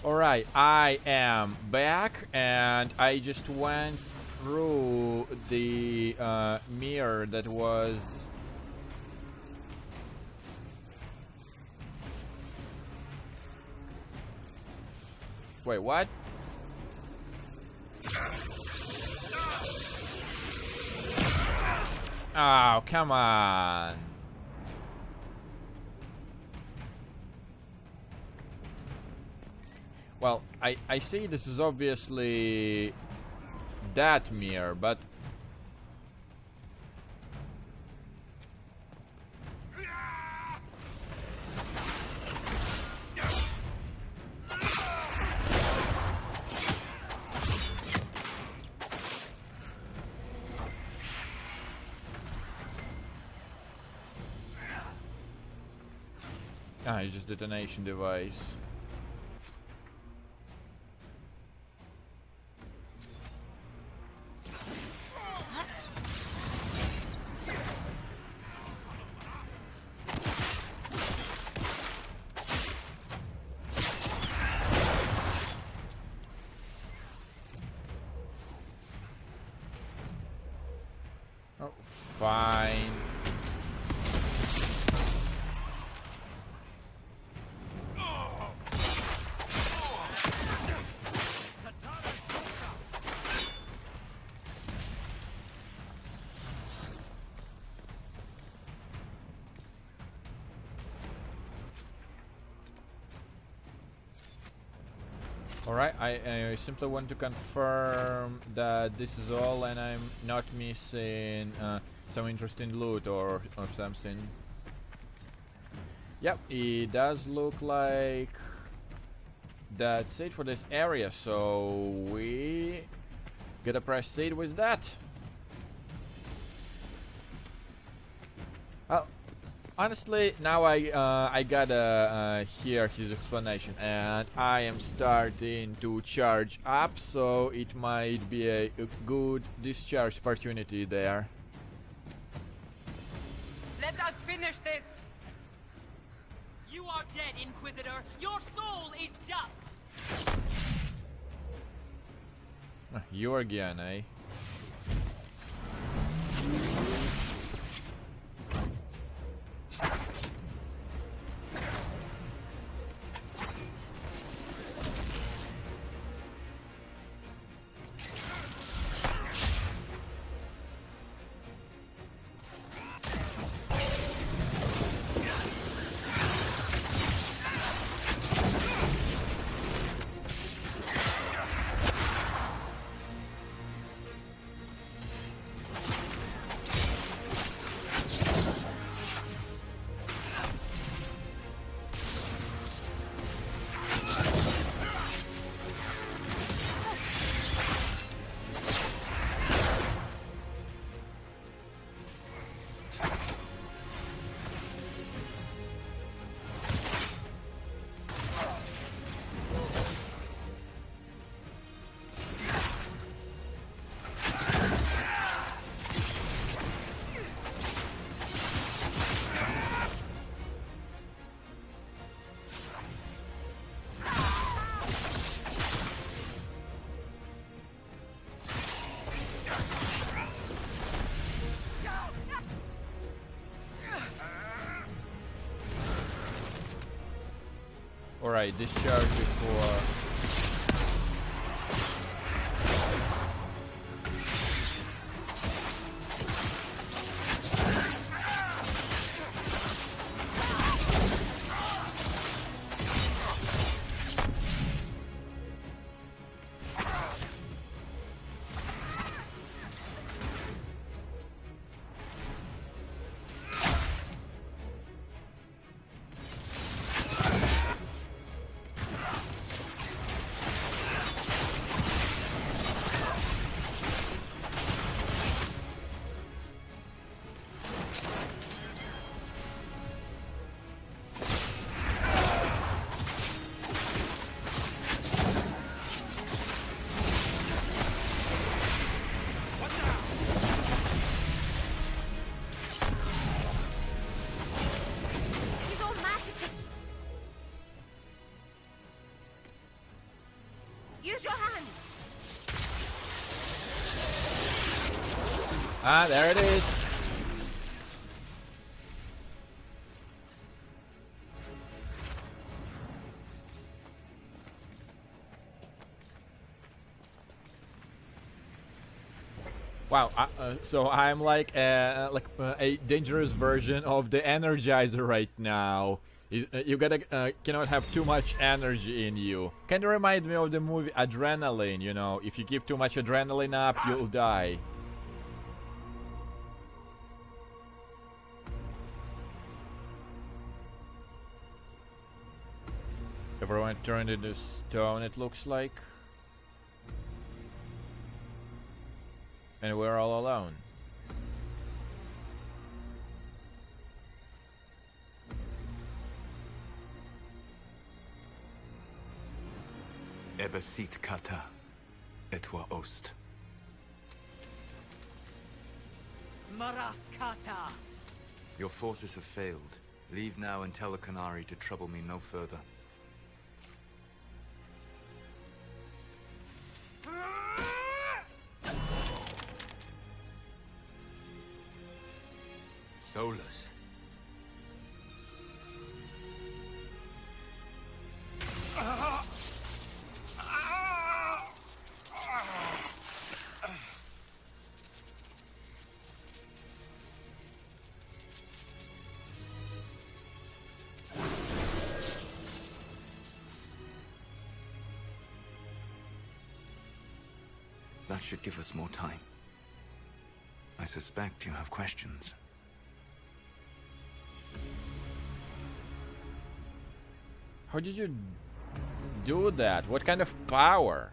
Alright, I am back and I just went through the mirror that was... Wait, what? Oh, come on. Well, I see this is obviously that mirror, but... Ah, it's just a detonation device. Oh, fine. Alright, I simply want to confirm that this is all and I'm not missing some interesting loot or something. Yep, it does look like that's it for this area, so we gotta proceed with that. Well, honestly, now I gotta hear his explanation, and I am starting to charge up, so it might be a good discharge opportunity there. Let us finish this! You are dead, Inquisitor! Your soul is dust! You again, eh? Alright, discharge before... Use your hands. Ah, there it is. Wow, so I'm like a dangerous version of the Energizer right now. You gotta cannot have too much energy in you. Kinda remind me of the movie Adrenaline, you know. If you keep too much adrenaline up, you'll die. Everyone turned into stone, it looks like. And we're all alone. Ebesit kata, etwa ost. Maraskata. Your forces have failed. Leave now and tell the Canary to trouble me no further. Solus. That should give us more time. I suspect you have questions. How did you do that? What kind of power?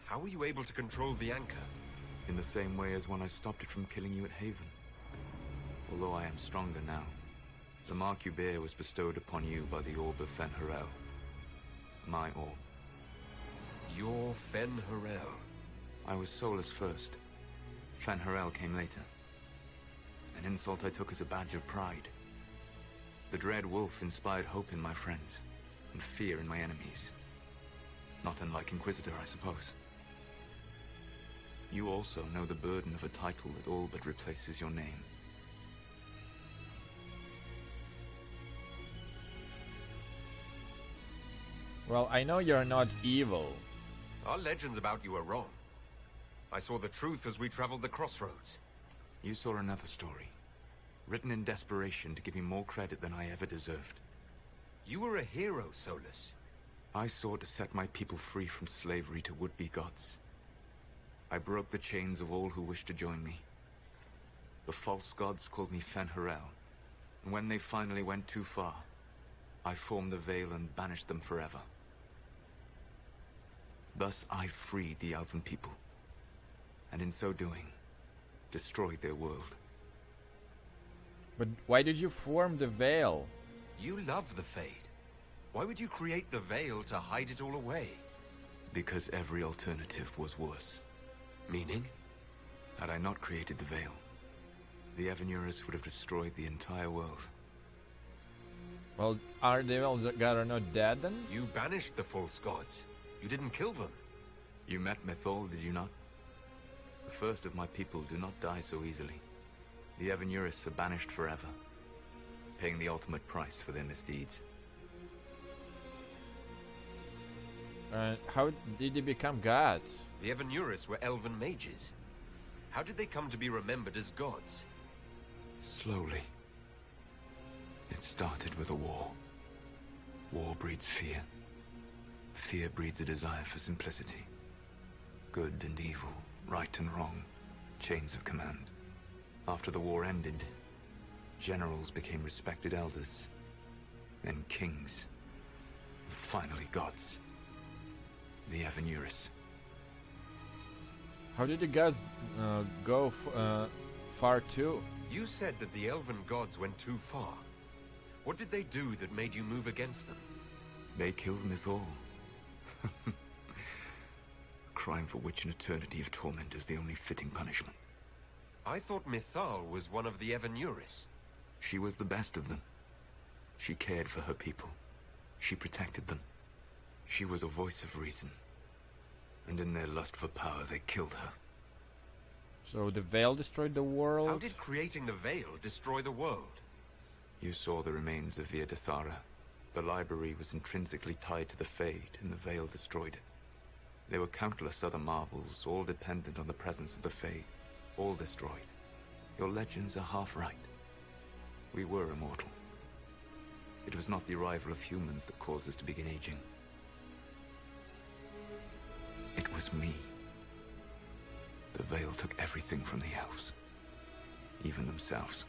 How were you able to control the anchor? In the same way as when I stopped it from killing you at Haven. Although I am stronger now. The mark you bear was bestowed upon you by the Orb of Fen-Harel. My orb. Your Fen-Harel. I was Solus first. Fen-Harel came later. An insult I took as a badge of pride. The Dread Wolf inspired hope in my friends, and fear in my enemies. Not unlike Inquisitor, I suppose. You also know the burden of a title that all but replaces your name. Well, I know you're not evil. Our legends about you are wrong. I saw the truth as we traveled the crossroads. You saw another story, written in desperation to give me more credit than I ever deserved. You were a hero, Solus. I sought to set my people free from slavery to would-be gods. I broke the chains of all who wished to join me. The false gods called me Fen-Harel, and when they finally went too far, I formed the Veil and banished them forever. Thus I freed the Elven people, and in so doing, destroyed their world. But why did you form the Veil? You love the Fade. Why would you create the Veil to hide it all away? Because every alternative was worse. Meaning? Had I not created the Veil, the Evanurus would have destroyed the entire world. Well, are the Elgar not dead then? You banished the false gods. You didn't kill them. You met Mythol, did you not? The first of my people do not die so easily. The Evanurus are banished forever, paying the ultimate price for their misdeeds. How did they become gods? The Evanurus were elven mages. How did they come to be remembered as gods? Slowly. It started with a war. War breeds fear. Fear breeds a desire for simplicity. Good and evil, right and wrong, chains of command. After the war ended, generals became respected elders, then kings, and finally gods. The Evanurus. How did the gods go far too? You said that the elven gods went too far. What did they do that made you move against them? They killed Mythol. Crime for which an eternity of torment is the only fitting punishment. I thought Mythal was one of the Evanurus. She was the best of them. She cared for her people. She protected them. She was a voice of reason. and in their lust for power they killed her. So the veil destroyed the world? How did creating the veil destroy the world? You saw the remains of Via Thara. The library was intrinsically tied to the Fade, and the veil destroyed it. There were countless other marvels, all dependent on the presence of the Fade, all destroyed. Your legends are half right. We were immortal. It was not the arrival of humans that caused us to begin aging. It was me. The veil took everything from the elves. Even themselves.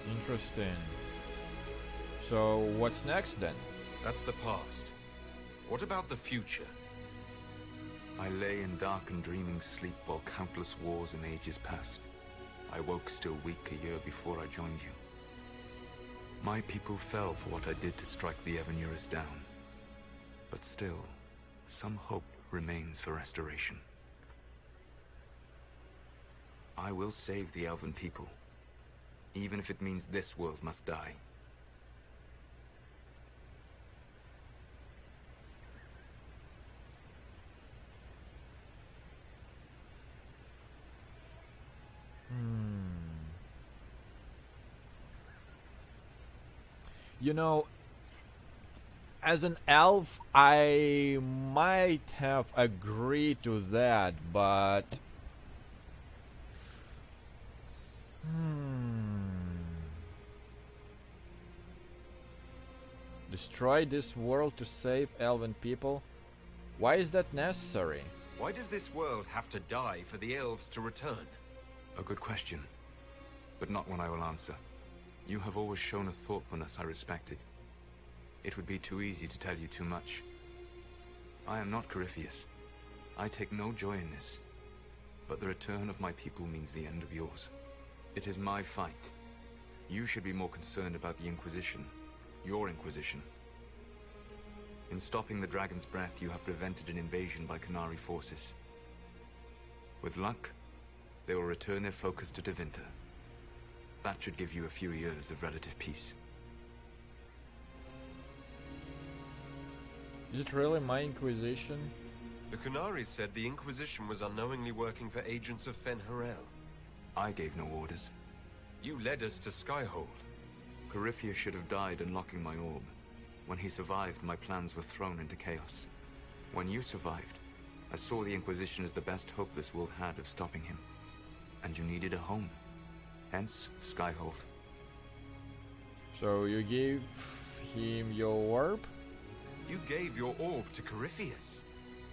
Interesting. So, what's next then? That's the past. What about the future? I lay in dark and dreaming sleep while countless wars and ages passed. I woke still weak a year before I joined you. My people fell for what I did to strike the Evanurus down. But still, some hope remains for restoration. I will save the elven people, even if it means this world must die. You know, as an elf, I might have agreed to that, but... Destroy this world to save elven people? Why is that necessary? Why does this world have to die for the elves to return? A good question, but not one I will answer. You have always shown a thoughtfulness I respected. It would be too easy to tell you too much. I am not Corypheus. I take no joy in this. But the return of my people means the end of yours. It is my fight. You should be more concerned about the Inquisition. Your Inquisition. In stopping the Dragon's Breath, you have prevented an invasion by Qunari forces. With luck, they will return their focus to Tevinter. That should give you a few years of relative peace. Is it really my Inquisition? The Qunari said the Inquisition was unknowingly working for agents of Fen-Harel. I gave no orders. You led us to Skyhold. Corypheus should have died unlocking my orb. When he survived, my plans were thrown into chaos. When you survived, I saw the Inquisition as the best hope this world had of stopping him. And you needed a home. Hence, Skyhold. So you gave him your orb? You gave your orb to Corypheus.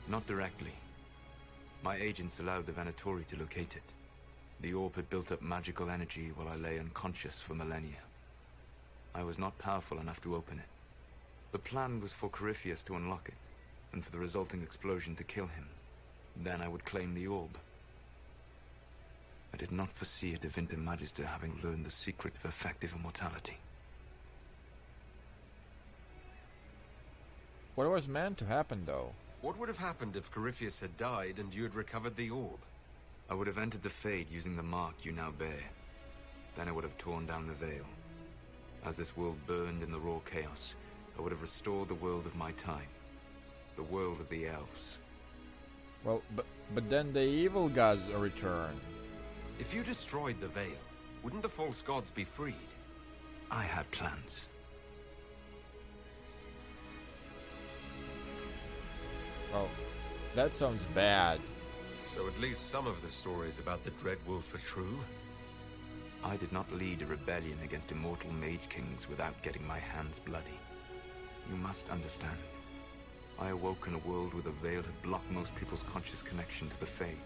Not directly. My agents allowed the Venatori to locate it. The orb had built up magical energy while I lay unconscious for millennia. I was not powerful enough to open it. The plan was for Corypheus to unlock it, and for the resulting explosion to kill him. Then I would claim the orb. I did not foresee a Tevinter Magister having learned the secret of effective immortality. What was meant to happen, though? What would have happened if Corypheus had died and you had recovered the orb? I would have entered the Fade using the mark you now bear. Then I would have torn down the veil. As this world burned in the raw chaos, I would have restored the world of my time. The world of the elves. Well, but then the evil gods return. If you destroyed the veil, wouldn't the false gods be freed? I had plans. Oh, that sounds bad. So at least some of the stories about the Dread Wolf are true? I did not lead a rebellion against immortal mage kings without getting my hands bloody. You must understand. I awoke in a world where the veil had blocked most people's conscious connection to the Fade.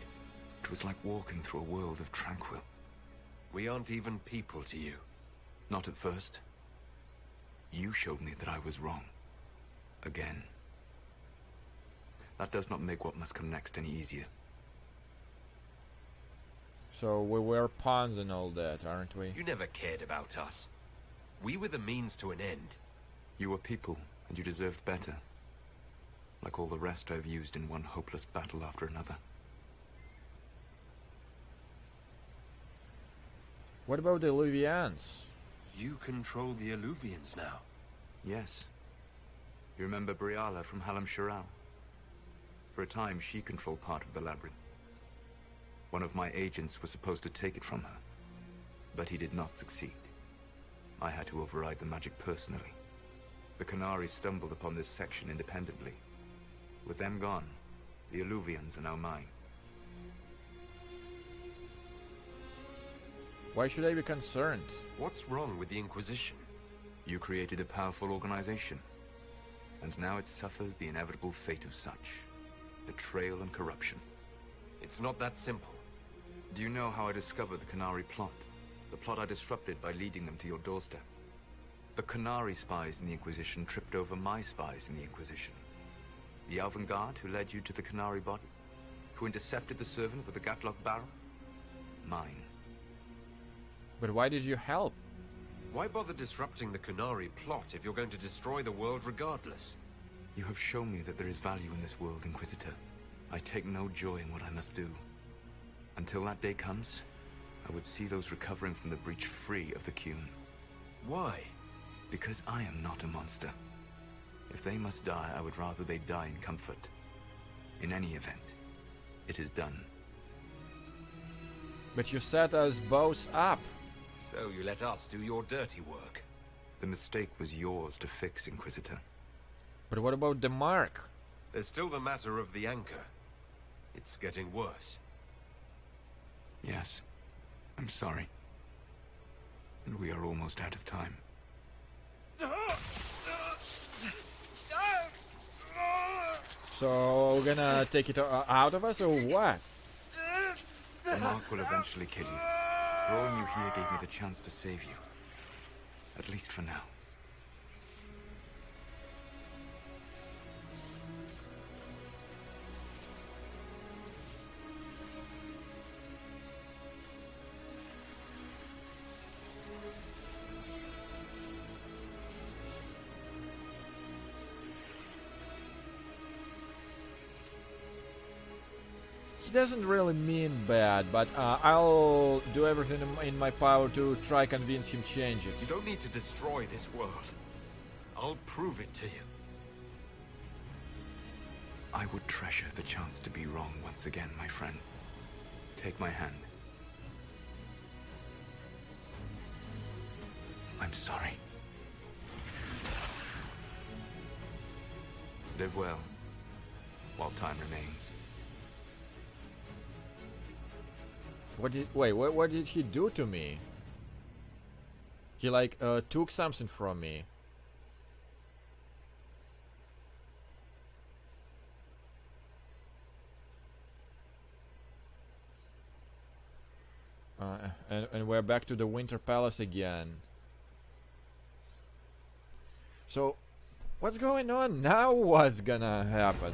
It was like walking through a world of tranquil. We aren't even people to you. Not at first. You showed me that I was wrong. Again. That does not make what must come next any easier. So we were pawns and all that, aren't we? You never cared about us. We were the means to an end. You were people, and you deserved better. Like all the rest I've used in one hopeless battle after another. What about the Illuvians? You control the Illuvians now. Yes. You remember Briala from Halam Shiral? For a time, she controlled part of the labyrinth. One of my agents was supposed to take it from her, but he did not succeed. I had to override the magic personally. The Qunari stumbled upon this section independently. With them gone, the Alluvians are now mine. Why should I be concerned? What's wrong with the Inquisition? You created a powerful organization, and now it suffers the inevitable fate of such. Betrayal and corruption. It's not that simple. Do you know how I discovered the Qunari plot? The plot I disrupted by leading them to your doorstep. The Qunari spies in the Inquisition tripped over my spies in the Inquisition. The Elven Guard who led you to the Qunari body? Who intercepted the servant with the Gatlock barrel? Mine. But why did you help? Why bother disrupting the Qunari plot if you're going to destroy the world regardless? You have shown me that there is value in this world, Inquisitor. I take no joy in what I must do. Until that day comes, I would see those recovering from the breach free of the Qun. Why? Because I am not a monster. If they must die, I would rather they die in comfort. In any event, it is done. But you set us both up. So you let us do your dirty work. The mistake was yours to fix, Inquisitor. But what about the mark? There's still the matter of the anchor. It's getting worse. Yes, I'm sorry. And we are almost out of time. So we're gonna take it out of us or what? The mark will eventually kill you. Drawing you here gave me the chance to save you. At least for now. He doesn't really mean bad, but I'll do everything in my power to try convince him change it. You don't need to destroy this world. I'll prove it to you. I would treasure the chance to be wrong once again, my friend. Take my hand. I'm sorry. Live well, while time remains. What did he do to me? He like took something from me. And we're back to the Winter Palace again. So, what's going on now? What's gonna happen?